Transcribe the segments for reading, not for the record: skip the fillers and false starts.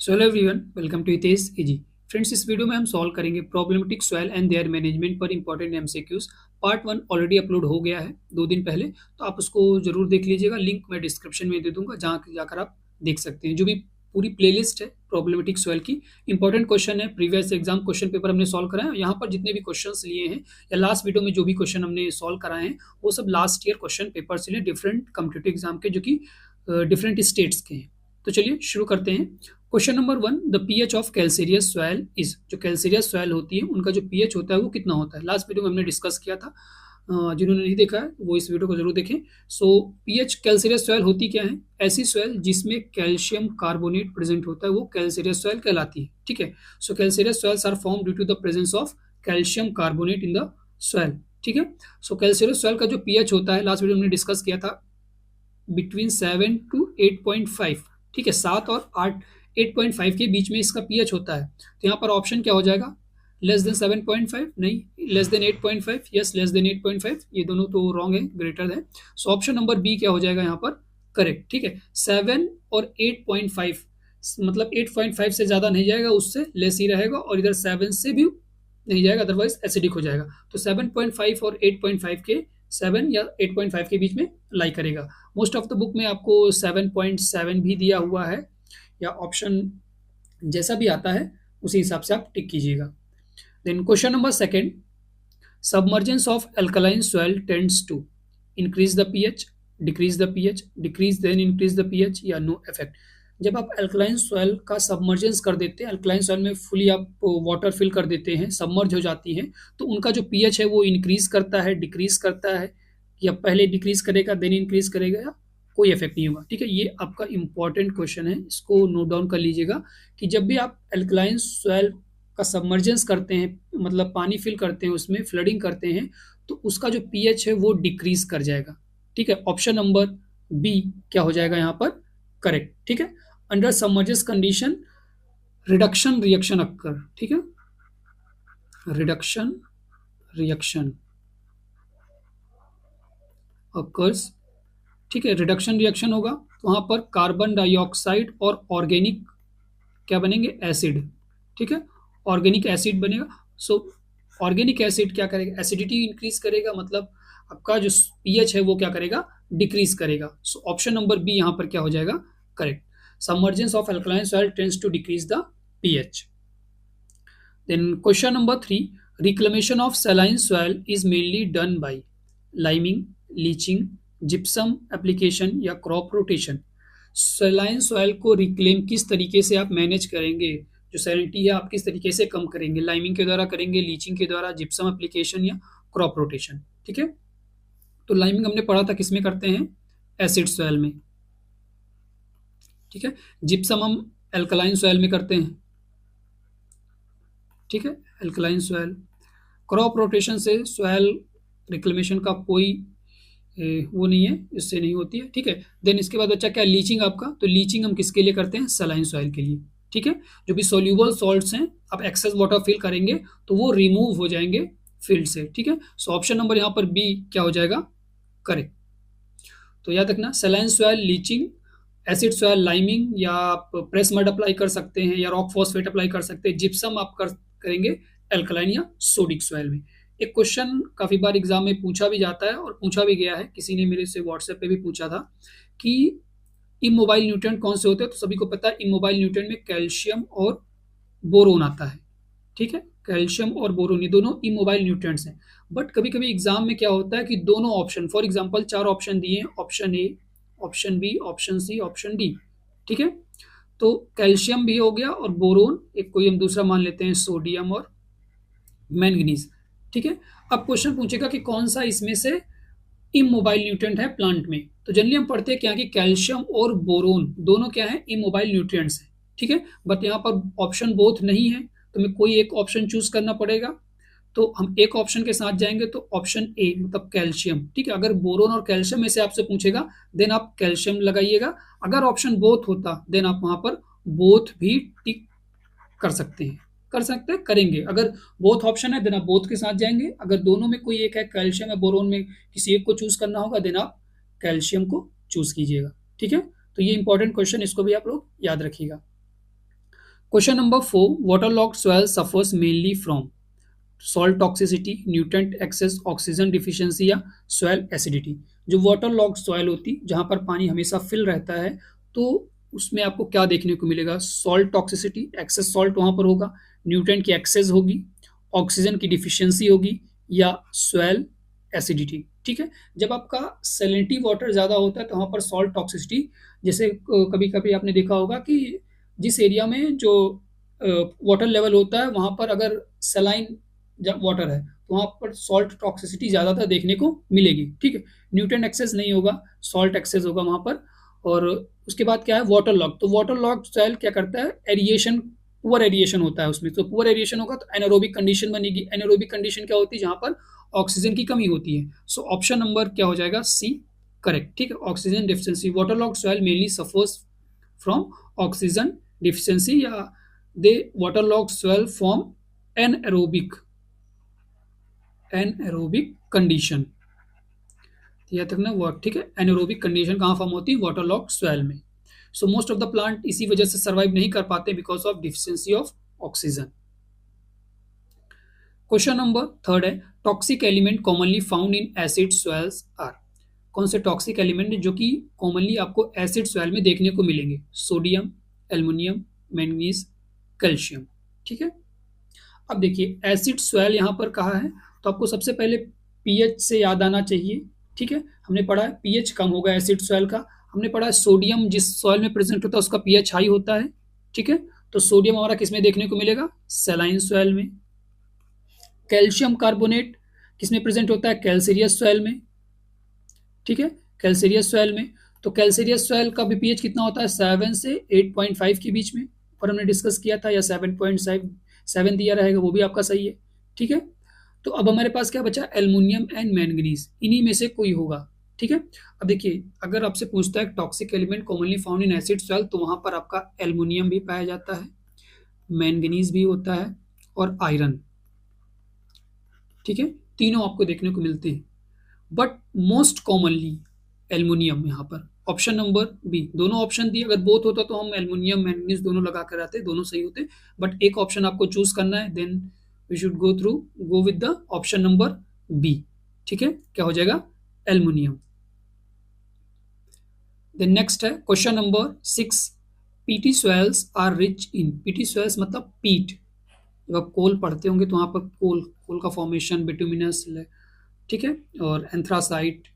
So hello everyone, welcome to Hitesh easy. Friends, इस video में हम सॉल्व करेंगे problematic soil and their management पर important MCQs. Part 1 already upload हो गया है 2 दिन पहले, तो आप उसको जरूर देख लीजिएगा। लिंक मैं डिस्क्रिप्शन में दे दूंगा, जहाँ जाकर आप देख सकते हैं। जो भी पूरी प्लेलिस्ट है प्रॉब्लमेटिक सॉइल की, इंपॉर्टेंट क्वेश्चन है, प्रीवियस एग्जाम क्वेश्चन पेपर हमने सॉल्व कराए हैं। यहाँ पर जितने भी क्वेश्चन लिए हैं या लास्ट वीडियो में जो भी क्वेश्चन हमने सॉल्व कराए हैं, वो सब लास्ट ईयर क्वेश्चन पेपर से लिए डिफरेंट कॉम्पिटिटिव एग्जाम के, जो कि डिफरेंट स्टेट्स के हैं। तो चलिए शुरू करते हैं। Question number 1, the pH of calcareous soil is. जो कैल्सेरियस सॉइल होती है उनका जो पीएच होता है वो कितना होता है, लास्ट वीडियो में हमने डिस्कस किया था। जिन्होंने नहीं देखा है वो इस वीडियो को जरूर देखें। सो पीएच कैल्सेरियस सॉइल होती क्या है? ऐसी सॉइल जिसमें कैल्शियम कार्बोनेट प्रेजेंट होता है वो कैल्सेरियस सॉइल कहलाती है। ठीक है। So calcareous soils are formed due to the presence of calcium carbonate in the soil. ठीक है। सो कैल्सेरियस सॉइल का जो पीएच होता है, लास्ट वीडियो में हमने डिस्कस किया था, बिटवीन 7 to 8.5। ठीक है, 7 और 8.5 के बीच में इसका पीएच होता है। तो यहाँ पर ऑप्शन क्या हो जाएगा? लेस देन 7.5 नहीं, less than 8.5, yes less than 8.5, ये दोनों तो रॉन्ग है, ग्रेटर है। सो ऑप्शन नंबर बी क्या हो जाएगा यहाँ पर? करेक्ट। ठीक है, 7 और 8.5, मतलब 8.5 से ज़्यादा नहीं जाएगा, उससे लेस ही रहेगा, और इधर 7 से भी नहीं जाएगा, अदरवाइज एसिडिक हो जाएगा। तो 7.5 और 8.5 के 7 या 8.5 के बीच में लाई करेगा। मोस्ट ऑफ द बुक में आपको 7.7 भी दिया हुआ है, या ऑप्शन जैसा भी आता है उसी हिसाब से आप टिक कीजिएगा। Then question number 2, submergence of alkaline soil tends to increase the pH, decrease the pH, decrease then increase the pH, या नो इफेक्ट। जब आप अल्कलाइन सॉइल का सबमर्जेंस कर देते हैं, अल्कलाइन सॉइल में फुली आप वाटर फिल कर देते हैं, सबमर्ज हो जाती है, तो उनका जो पीएच है वो इंक्रीज करता है, डिक्रीज करता है, या पहले डिक्रीज करेगा देन इंक्रीज करेगा, या कोई इफेक्ट नहीं होगा। ठीक है, ये आपका इंपॉर्टेंट क्वेश्चन है, इसको नोट डाउन कर लीजिएगा कि जब भी आप अल्कलाइन सॉइल का सबमर्जेंस करते हैं, मतलब पानी फिल करते हैं, उसमें फ्लडिंग करते हैं, तो उसका जो पीएच है वो डिक्रीज कर जाएगा। ठीक है, ऑप्शन नंबर बी क्या हो जाएगा यहाँ पर? करेक्ट। ठीक है, under submergence condition reduction reaction occur. ठीक है, रिडक्शन रिएक्शन अकर्स। ठीक है, रिडक्शन रिएक्शन होगा तो वहां पर कार्बन डाइऑक्साइड और ऑर्गेनिक क्या बनेंगे? एसिड। ठीक है, ऑर्गेनिक एसिड बनेगा। सो ऑर्गेनिक एसिड क्या करेगा? एसिडिटी इंक्रीज करेगा, मतलब आपका जो पीएच है वो क्या करेगा? डिक्रीज करेगा। सो ऑप्शन नंबर बी यहाँ पर क्या हो जाएगा? Correct. Submergence of alkaline soil tends to decrease the pH. Then question number 3, reclamation of saline soil is mainly done by liming, leaching, gypsum application, या क्रॉप रोटेशन। सैलाइन सॉइल को reclaim किस तरीके से आप मैनेज करेंगे? जो salinity है आप किस तरीके से कम करेंगे? लाइमिंग के द्वारा करेंगे, लीचिंग के द्वारा, जिप्सम एप्लीकेशन, या क्रॉप रोटेशन। ठीक है, तो लाइमिंग हमने पढ़ा था किस में करते हैं? एसिड सॉइल में। ठीक है, जिप्सम हम एल्कलाइन सॉइल में करते हैं। ठीक है, एल्कलाइन सॉइल। क्रॉप रोटेशन से सॉइल रिक्लेमेशन का कोई वो नहीं है, इससे नहीं होती है। ठीक है, देन इसके बाद बच्चा क्या? लीचिंग आपका। तो लीचिंग हम किसके लिए करते हैं? सलाइन सॉइल के लिए। ठीक है, जो भी सोल्यूबल सॉल्ट्स हैं, आप एक्सेस वाटर फिल करेंगे तो वो रिमूव हो जाएंगे फील्ड से। ठीक है, सो ऑप्शन नंबर यहाँ पर बी क्या हो जाएगा? करेक्ट। तो याद रखना, saline soil leaching, acid soil liming, या आप प्रेस मड अप्लाई कर सकते हैं, या रॉक फॉस्फेट अप्लाई कर सकते हैं, जिप्सम आप करेंगे एल्कलाइन या सोडिक सॉइल में। एक क्वेश्चन काफी बार एग्जाम में पूछा भी जाता है और पूछा भी गया है, किसी ने मेरे से व्हाट्सएप पे भी पूछा था कि इमोबाइल न्यूट्रिएंट कौन से होते हैं। तो सभी को पता है इमोबाइल न्यूट्रिएंट में कैल्शियम और बोरोन आता है। ठीक है, कैल्शियम और बोरोन ये दोनों इमोबाइल न्यूट्रिएंट्स हैं। बट कभी कभी एग्जाम में क्या होता है कि दोनों ऑप्शन, फॉर एग्जाम्पल 4 ऑप्शन दिए हैं, option A, option B, option C, option D. ठीक है, तो कैल्शियम भी हो गया और बोरोन, एक कोई हम दूसरा मान लेते हैं सोडियम और मैंगनीज। ठीक है, अब क्वेश्चन पूछेगा कि कौन सा इसमें से इमोबाइल न्यूट्रिएंट है प्लांट में। तो जनरली हम पढ़ते हैं क्या कि कैल्शियम और बोरोन दोनों क्या है? इमोबाइल न्यूट्रिएंट्स हैं। ठीक है, बट यहाँ पर ऑप्शन बोथ नहीं है, तो हमें कोई एक ऑप्शन चूज करना पड़ेगा। तो हम एक ऑप्शन के साथ जाएंगे, तो ऑप्शन ए मतलब कैल्शियम। ठीक है, अगर बोरोन और कैल्शियम में से आपसे पूछेगा देन आप कैल्शियम लगाइएगा। अगर ऑप्शन बोथ होता देन आप वहां पर बोथ भी टिक कर सकते हैं, करेंगे। अगर बोथ ऑप्शन है देन आप बोथ के साथ जाएंगे। अगर दोनों में कोई एक है, कैल्शियम या बोरोन में किसी एक को चूज करना होगा, देन आप कैल्शियम को चूज कीजिएगा। ठीक है, तो ये इंपॉर्टेंट क्वेश्चन, इसको भी आप लोग याद रखिएगा। Question number 4, waterlogged soil suffers mainly from salt toxicity, nutrient excess, oxygen deficiency या सॉइल एसिडिटी। जो वाटर लॉग सॉइल होती जहां पर पानी हमेशा फिल रहता है, तो उसमें आपको क्या देखने को मिलेगा? सॉल्ट टॉक्सिसिटी, एक्सेस सॉल्ट वहां पर होगा, न्यूट्रेंट की एक्सेस होगी, ऑक्सीजन की डिफिशियंसी होगी या सॉइल एसिडिटी। ठीक है, जब आपका सैलिनिटी वाटर ज्यादा होता है तो वहां पर सॉल्ट टॉक्सिसिटी, जैसे कभी कभी आपने देखा होगा कि जिस एरिया में जो वाटर लेवल होता है वहां पर अगर सलाइन वाटर है तो वहां पर सॉल्ट टॉक्सिसिटी ज्यादातर देखने को मिलेगी। ठीक है, न्यूट्रिएंट एक्सेस नहीं होगा, सॉल्ट एक्सेस होगा वहां पर। और उसके बाद क्या है? Water log. तो वाटर लॉग सॉइल क्या करता है? एरिएशन, पुअर एरिएशन होता है उसमें। तो पुअर एरिएशन होगा तो एनारोबिक कंडीशन बनेगी। एनारोबिक कंडीशन क्या होती है? जहां पर ऑक्सीजन की कमी होती है। सो ऑप्शन नंबर क्या हो जाएगा? C correct. ठीक है, oxygen deficiency. Water log soil mainly suffers from oxygen deficiency या they water log soil from anaerobic condition. याद रखना वर्ड। ठीक है, एनएरोबिक कंडीशन कहां फॉर्म होती है? वाटर लॉग सॉइल में। So most of the plant इसी वजह से सर्वाइव नहीं कर पाते, because of deficiency of oxygen. Question number 3 है, toxic element commonly found in acid soils are. कौन से टॉक्सिक एलिमेंट जो कि कॉमनली आपको एसिड सॉइल में देखने को मिलेंगे? Sodium, aluminium, manganese, calcium. ठीक है, अब देखिए एसिड सॉइल यहां पर कहा है तो आपको सबसे पहले पीएच से याद आना चाहिए। ठीक है, हमने पढ़ा है पीएच कम होगा एसिड सॉइल का। हमने पढ़ा है सोडियम जिस सॉइल में प्रेजेंट होता है उसका पीएच हाई होता है। ठीक है, तो सोडियम हमारा किसमें देखने को मिलेगा? सैलाइन सॉइल में। कैल्शियम कार्बोनेट किसमें प्रेजेंट होता है? कैल्सीरियस सॉइल में। ठीक है, कैल्सीरियस सॉइल में। तो कैल्सीरियस सॉइल का भी पीएच कितना होता है? 7 से 8.5 के बीच में, और हमने डिस्कस किया था, या 7.7 दिया रहेगा, वो भी आपका सही है। ठीक है, तो अब हमारे पास क्या बचा? एल्युमिनियम एंड मैंगनीज, इन्हीं में से कोई होगा। ठीक है, अब देखिए अगर आपसे पूछता है toxic element commonly found in acid soil, तो वहां पर आपका एल्युमिनियम भी पाया जाता है, मैंगनीज भी होता है और आयरन। ठीक है, तीनों आपको देखने को मिलते हैं, बट मोस्ट कॉमनली एल्युमिनियम यहाँ पर। ऑप्शन नंबर बी, दोनों ऑप्शन दिए, अगर बोथ होता तो हम एल्युमिनियम मैंगनीज दोनों लगा कर आते, दोनों सही होते, बट एक ऑप्शन आपको चूज करना है, then we should go with the option number B. ठीक है, क्या हो जाएगा? एल्युमिनियम। देन नेक्स्ट है question number 6, peaty soils are rich in. Peaty soils मतलब पीट। जब आप कोल पढ़ते होंगे तो वहां पर कोल कोल का फॉर्मेशन, बिटुमिनस, ठीक है, और एंथ्रासाइट,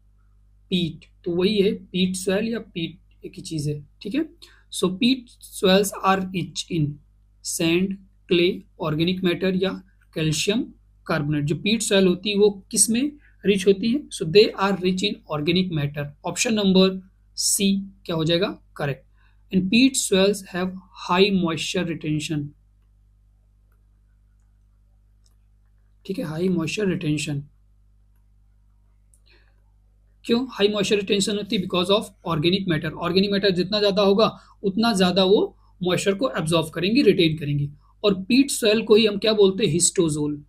पीट, तो वही है पीट सॉइल या पीट, एक ही चीज है। ठीक है, so peat soils are rich in sand, clay, organic matter या कैल्शियम कार्बोनेट। जो पीट सॉइल होती है वो किस में रिच होती है? So they are rich in organic matter. Option number C क्या हो जाएगा? Correct. And peat soils have high moisture retention. ठीक है, हाई मॉइस्चर रिटेंशन। क्यों हाई मॉइस्चर रिटेंशन होती है? Because of organic matter. Organic matter जितना ज्यादा होगा उतना ज्यादा वो मॉइस्चर को एब्जॉर्व करेंगे, रिटेन करेंगे। और पीट सॉइल को ही हम क्या बोलते हैं? हिस्टोजोल।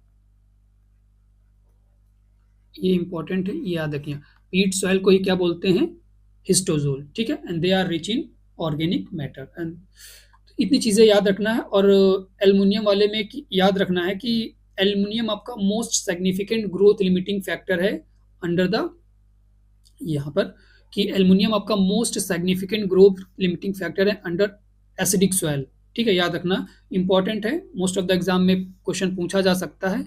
ये इंपॉर्टेंट है, ये याद रखिए, पीट सॉइल को ही क्या बोलते हैं? हिस्टोजोल। ठीक है, and they are rich in organic matter. And इतनी चीजें याद रखना है। और एल्युमिनियम वाले में याद रखना है कि एल्युमिनियम आपका most significant growth limiting factor है अंडर द, यहाँ पर, कि एल्युमिनियम आपका most significant growth limiting factor है अंडर एसिडिक सॉइल। ठीक है, याद रखना, इंपॉर्टेंट है, मोस्ट ऑफ द एग्जाम में क्वेश्चन पूछा जा सकता है,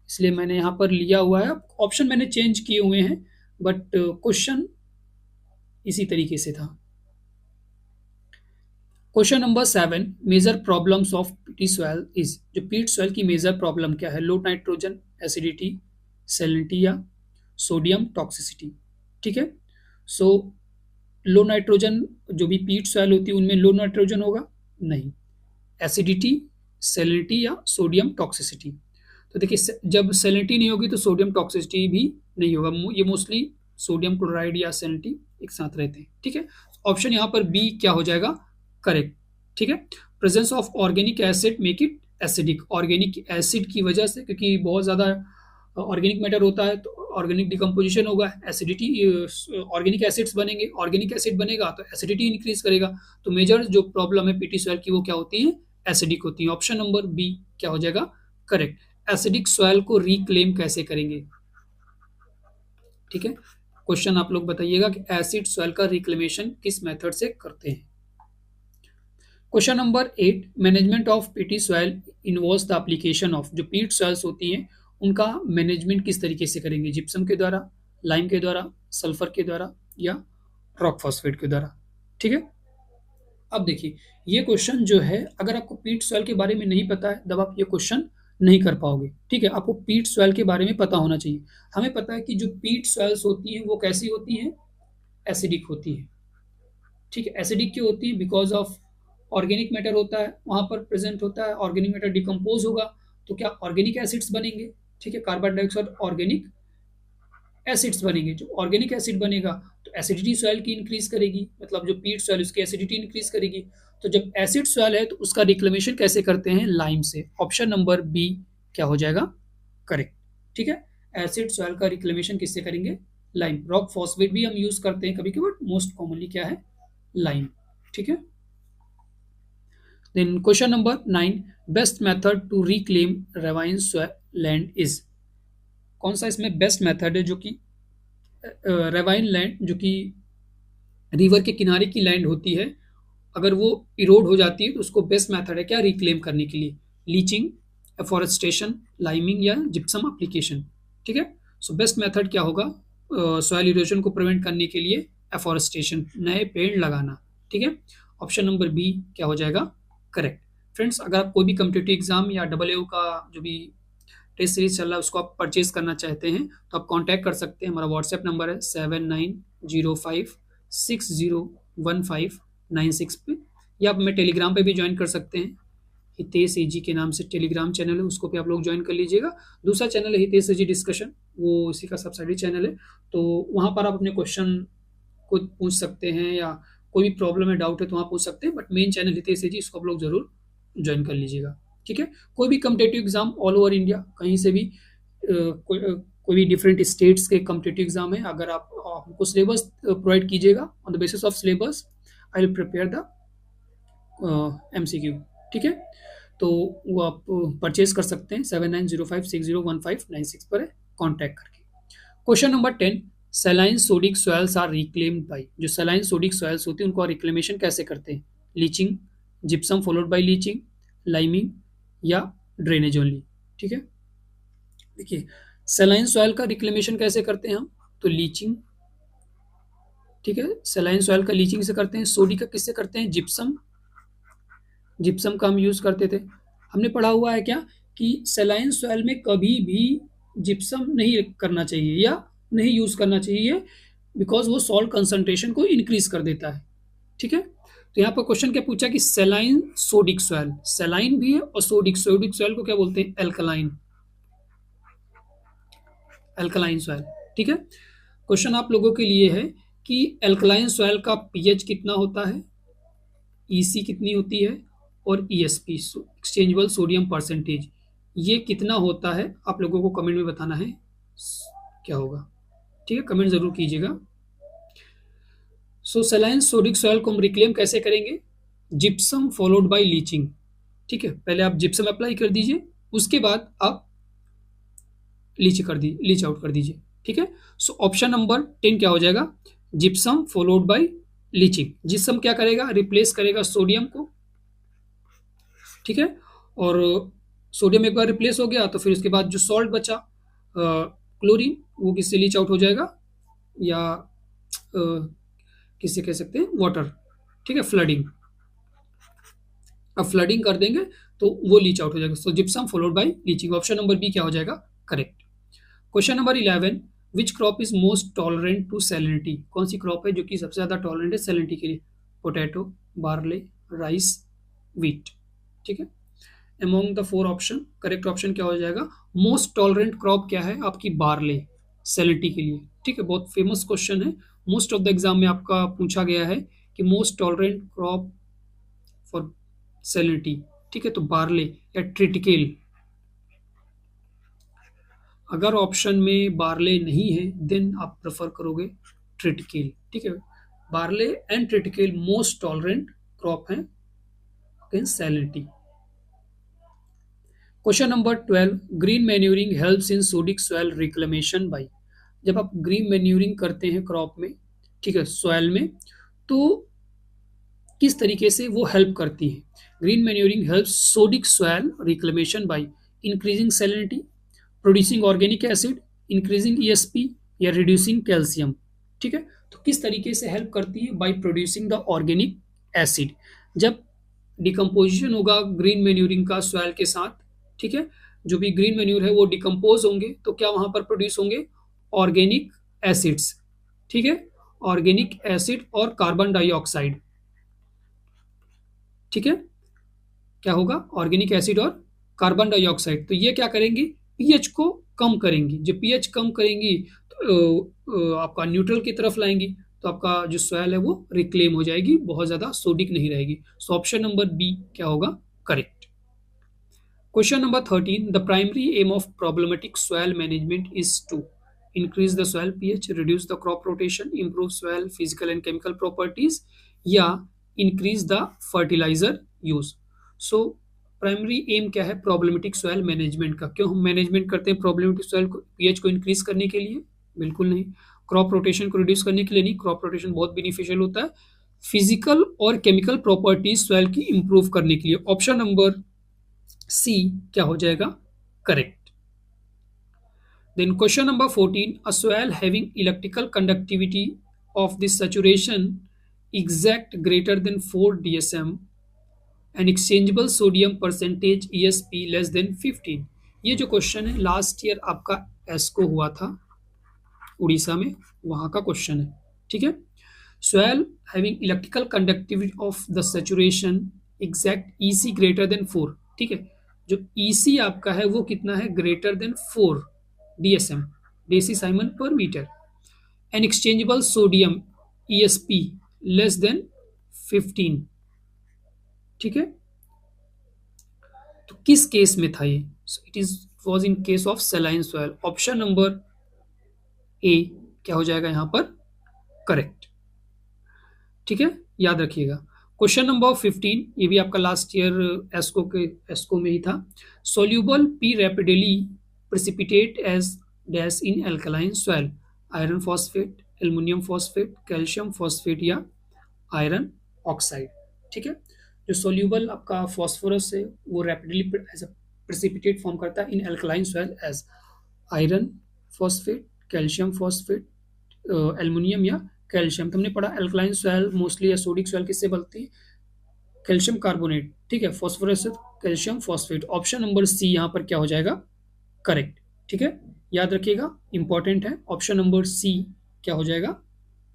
इसलिए मैंने यहाँ पर लिया हुआ है। ऑप्शन मैंने चेंज किए हुए हैं, बट क्वेश्चन इसी तरीके से था। Question number 7, major problems of peaty soil is. जो पीट सॉइल की मेजर प्रॉब्लम क्या है? लो नाइट्रोजन, एसिडिटी, सैलिनिटी या सोडियम टॉक्सिसिटी। ठीक है, सो लो नाइट्रोजन, जो भी पीट सॉइल होती है उनमें लो नाइट्रोजन होगा नहीं, एसिडिटी, सैलिनिटी या सोडियम टॉक्सिसिटी। तो देखिए जब सैलिनिटी नहीं होगी तो सोडियम टॉक्सिसिटी भी नहीं होगा। ये मोस्टली सोडियम क्लोराइड या सैलिनिटी एक साथ रहते हैं। ठीक है, ऑप्शन यहाँ पर बी क्या हो जाएगा? करेक्ट। ठीक है, presence of organic acid make it acidic. Organic acid की वजह से, क्योंकि बहुत ज्यादा ऑर्गेनिक मैटर होता है तो ऑर्गेनिक डिकम्पोजिशन होगा, एसिडिटी, ऑर्गेनिक एसिड्स बनेंगे, ऑर्गेनिक एसिड बनेगा तो एसिडिटी इंक्रीज करेगा। तो मेजर जो प्रॉब्लम है पीटी सॉइल की वो क्या होती है? एसिडिक होती हैं। ऑप्शन नंबर बी क्या हो जाएगा करेक्ट। एसिडिक सॉइल को रिक्लेम कैसे करेंगे? ठीक है, क्वेश्चन आप लोग बताइएगा कि एसिड सॉइल का रिक्लेमेशन किस मेथड से करते हैं। Question number 8, management of peaty soil involves the application of, जो पीट सॉइल्स होती हैं उनका मैनेजमेंट किस तरीके से करेंगे? जिप्सम के द्वारा, लाइम के द्वारा, सल्फर के द्वारा या रॉक फॉस्फेट के द्वारा। ठीक है, अब देखिए ये क्वेश्चन जो है, अगर आपको पीट सॉइल के बारे में नहीं पता है तब आप ये क्वेश्चन नहीं कर पाओगे। ठीक है, आपको पीट सॉइल के बारे में पता होना चाहिए। हमें पता है कि जो पीट सॉइल्स होती हैं वो कैसी होती हैं? एसिडिक होती है। ठीक है, एसिडिक क्यों होती है? बिकॉज ऑफ ऑर्गेनिक मैटर होता है वहां पर प्रेजेंट होता है, ऑर्गेनिक मैटर डिकम्पोज होगा तो क्या ऑर्गेनिक एसिड्स बनेंगे। ठीक है, कार्बन डाइऑक्साइड ऑर्गेनिक एसिड्स बनेंगे। जो ऑर्गेनिक एसिड बनेगा तो एसिडिटी सॉइल की इंक्रीज करेगी, मतलब जो पीट सॉइल उसकी एसिडिटी इंक्रीज करेगी। तो जब एसिड सॉइल है तो उसका रिक्लेमेशन कैसे करते हैं? लाइम से। ऑप्शन नंबर बी क्या हो जाएगा करेक्ट। ठीक है, एसिड सॉइल का रिक्लेमेशन किससे करेंगे? लाइम। रॉक फॉस्फेट भी हम यूज करते हैं कभी कभी, मोस्ट कॉमनली क्या है? लाइम। ठीक है, then question number 9, best method to reclaim ravine land is. कौन सा इसमें बेस्ट मेथड है जो कि रेवाइन लैंड, जो कि रिवर के किनारे की लैंड होती है, अगर वो इरोड हो जाती है तो उसको बेस्ट मेथड है क्या रिक्लेम करने के लिए? लीचिंग, एफॉरेस्टेशन, लाइमिंग या जिप्सम एप्लीकेशन। ठीक है, सो बेस्ट मेथड क्या होगा सॉइल इरोजन को प्रिवेंट करने के लिए? एफॉरेस्टेशन, नए पेड़ लगाना। ठीक है, ऑप्शन नंबर बी क्या हो जाएगा करेक्ट। फ्रेंड्स, अगर आप कोई भी कम्पिटिटिव एग्जाम या AA का जो भी टेस्ट सीरीज चल रहा है उसको आप परचेज करना चाहते हैं तो आप कांटेक्ट कर सकते हैं। हमारा व्हाट्सएप नंबर है 7905601596 पे, या आप हमें टेलीग्राम पे भी ज्वाइन कर सकते हैं। हितेश एजी के नाम से टेलीग्राम चैनल है, उसको भी आप लोग ज्वाइन कर लीजिएगा। दूसरा चैनल है हितेश एजी डिस्कशन, वो इसी का सब्सिडरी चैनल है, तो वहाँ पर आप अपने क्वेश्चन को पूछ सकते हैं या कोई भी प्रॉब्लम है, डाउट है तो वहाँ पूछ सकते हैं। बट मेन चैनल हितेश एजी, इसको आप लोग जरूर ज्वाइन कर लीजिएगा। ठीक है, कोई भी competitive exam all over India कहीं से भी कोई भी डिफरेंट स्टेट्स के कम्पिटेटिव एग्जाम है, अगर आप हमको सिलेबस प्रोवाइड कीजिएगा, on the basis of syllabus I will prepare the MCQ। ठीक है, तो वो आप परचेज कर सकते हैं 7905601596 पर कॉन्टैक्ट करके। Question number 10, saline sodic soils are reclaimed by. जो सलाइन सोडिक सॉइल्स होती है उनको रिक्लेमेशन कैसे करते हैं? Leaching, gypsum followed by leaching, liming या ड्रेनेज ओनली। ठीक है, देखिए सलाइन सॉइल का रिक्लेमेशन कैसे करते हैं हम? तो लीचिंग। ठीक है, सलाइन सॉइल का लीचिंग से करते हैं। सोडी का किससे करते हैं? जिप्सम। जिप्सम का हम यूज करते थे। हमने पढ़ा हुआ है क्या कि सलाइन सॉइल में कभी भी जिप्सम नहीं करना चाहिए या नहीं यूज करना चाहिए, बिकॉज वो सॉल्ट कंसंट्रेशन को इंक्रीज कर देता है। ठीक है, तो यहाँ पर क्वेश्चन क्या पूछा कि सेलाइन सोडिक सॉइल, सेलाइन भी है और सोडिक, सोडिक सॉइल को क्या बोलते हैं? Alkaline, alkaline soil. ठीक है, क्वेश्चन आप लोगों के लिए है कि एल्कलाइन सॉइल का पीएच कितना होता है, EC कितनी होती है, और ESP एक्सचेंजेबल सोडियम परसेंटेज ये कितना होता है, आप लोगों को कमेंट में बताना है क्या होगा। ठीक है, कमेंट जरूर कीजिएगा। सो सलाइन सोडिक सॉइल को हम रिक्लेम कैसे करेंगे? Gypsum followed by leaching. ठीक है, पहले आप जिप्सम अप्लाई कर दीजिए, उसके बाद आप लीच आउट कर दीजिए। ठीक है, सो ऑप्शन नंबर 10 क्या हो जाएगा? Gypsum followed by leaching. Gypsum क्या करेगा? रिप्लेस करेगा सोडियम को। ठीक है, और सोडियम एक बार रिप्लेस हो गया तो फिर उसके बाद जो सॉल्ट बचा क्लोरीन, वो किससे लीच आउट हो जाएगा, या किससे कह सकते हैं? वाटर। ठीक है, फ्लडिंग। अब फ्लडिंग कर देंगे तो वो लीच आउट हो जाएगा। So gypsum followed by leaching. Option number B क्या हो जाएगा correct. Question number 11, which crop is most tolerant to salinity. कौन सी क्रॉप है जो कि सबसे ज्यादा टॉलरेंट है सैलिनिटी के लिए? Potato, barley, rice, wheat. ठीक है, among the 4 option correct option क्या हो जाएगा? मोस्ट टॉलरेंट क्रॉप क्या है आपकी? बार्ले, सैलिनिटी के लिए। ठीक है, बहुत फेमस क्वेश्चन है, मोस्ट ऑफ द एग्जाम में आपका पूछा गया है कि most tolerant crop for salinity. ठीक है, तो बार्ले या ट्रिटिकेल। अगर ऑप्शन में बार्ले नहीं है देन आप प्रेफर करोगे ट्रिटिकेल। ठीक है, barley and triticale most tolerant crop है against salinity. Question number 12, green manuring helps in sodic soil reclamation by. जब आप ग्रीन मैन्यूरिंग करते हैं क्रॉप में, ठीक है, सॉइल में, तो किस तरीके से वो हेल्प करती है? Green manuring helps sodic soil reclamation by increasing salinity, producing organic acid, increasing ESP या रिड्यूसिंग कैल्शियम। ठीक है, तो किस तरीके से हेल्प करती है? By producing the organic acid. जब डिकम्पोजिशन होगा ग्रीन मैन्यूरिंग का सॉइल के साथ, ठीक है, जो भी ग्रीन मैन्यूर है वो डिकम्पोज होंगे, तो क्या वहां पर प्रोड्यूस होंगे? Organic acids. ठीक है, ऑर्गेनिक एसिड और कार्बन डाइऑक्साइड। ठीक है, क्या होगा? ऑर्गेनिक एसिड और कार्बन डाइऑक्साइड। तो ये क्या करेंगे? पीएच को कम करेंगी। जब पीएच कम करेंगी तो आपका न्यूट्रल की तरफ लाएंगी, तो आपका जो सॉइल है वो रिक्लेम हो जाएगी, बहुत ज्यादा सोडिक नहीं रहेगी। सो ऑप्शन नंबर बी क्या होगा? Correct. Question number 13, the primary aim of problematic soil management is to increase the soil pH, reduce the crop rotation, improve soil physical and chemical properties, या increase the fertiliser use. So primary aim क्या है problematic soil management का? क्यों हम management करते हैं problematic soil को? PH को इंक्रीज करने के लिए? बिल्कुल नहीं। क्रॉप रोटेशन को रिड्यूस करने के लिए नहीं, क्रॉप रोटेशन बहुत बेनिफिशियल होता है। फिजिकल और केमिकल प्रॉपर्टीज सॉइल की इंप्रूव करने के लिए। ऑप्शन नंबर सी क्या हो जाएगा? Correct. Then question number 14, a soil having electrical conductivity of the saturation exact greater than 4 DSM and exchangeable sodium percentage ESP less than 15। ये जो क्वेश्चन है लास्ट ईयर आपका एस्को हुआ था उड़ीसा में, वहां का क्वेश्चन है। ठीक है, soil having electrical conductivity of the saturation exact EC greater than 4। ठीक है, जो ईसी आपका है वो कितना है? Greater than 4 DSM, decisiemens per metre, and exchangeable sodium ESP less than 15। ठीक है, तो किस केस में था ये? It is was in case of saline soil. Option number A क्या हो जाएगा यहां पर? करेक्ट। ठीक है, याद रखिएगा। क्वेश्चन नंबर 15, ये भी आपका लास्ट ईयर एस्को में ही था। Soluble P rapidly precipitate as dash in alkaline soil, iron phosphate, aluminium phosphate, calcium phosphate, या आयरन ऑक्साइड। ठीक है, जो सोल्यूबल आपका फॉस्फोरस है वो rapidly as a precipitate form करता है in alkaline soil as iron phosphate, calcium phosphate, aluminium या कैल्शियम। तुमने पढ़ा एल्कलाइन सॉइल मोस्टली या सोडिक सॉइल किससे बनती है? Calcium carbonate. ठीक है, phosphorus calcium phosphate. Option number C यहाँ पर क्या हो जाएगा? करेक्ट। ठीक है, याद रखिएगा, इंपॉर्टेंट है। ऑप्शन नंबर सी क्या हो जाएगा?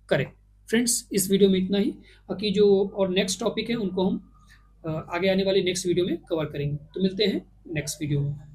करेक्ट। फ्रेंड्स, इस वीडियो में इतना ही। बाकी जो और नेक्स्ट टॉपिक है उनको हम आगे आने वाले नेक्स्ट वीडियो में कवर करेंगे। तो मिलते हैं नेक्स्ट वीडियो में।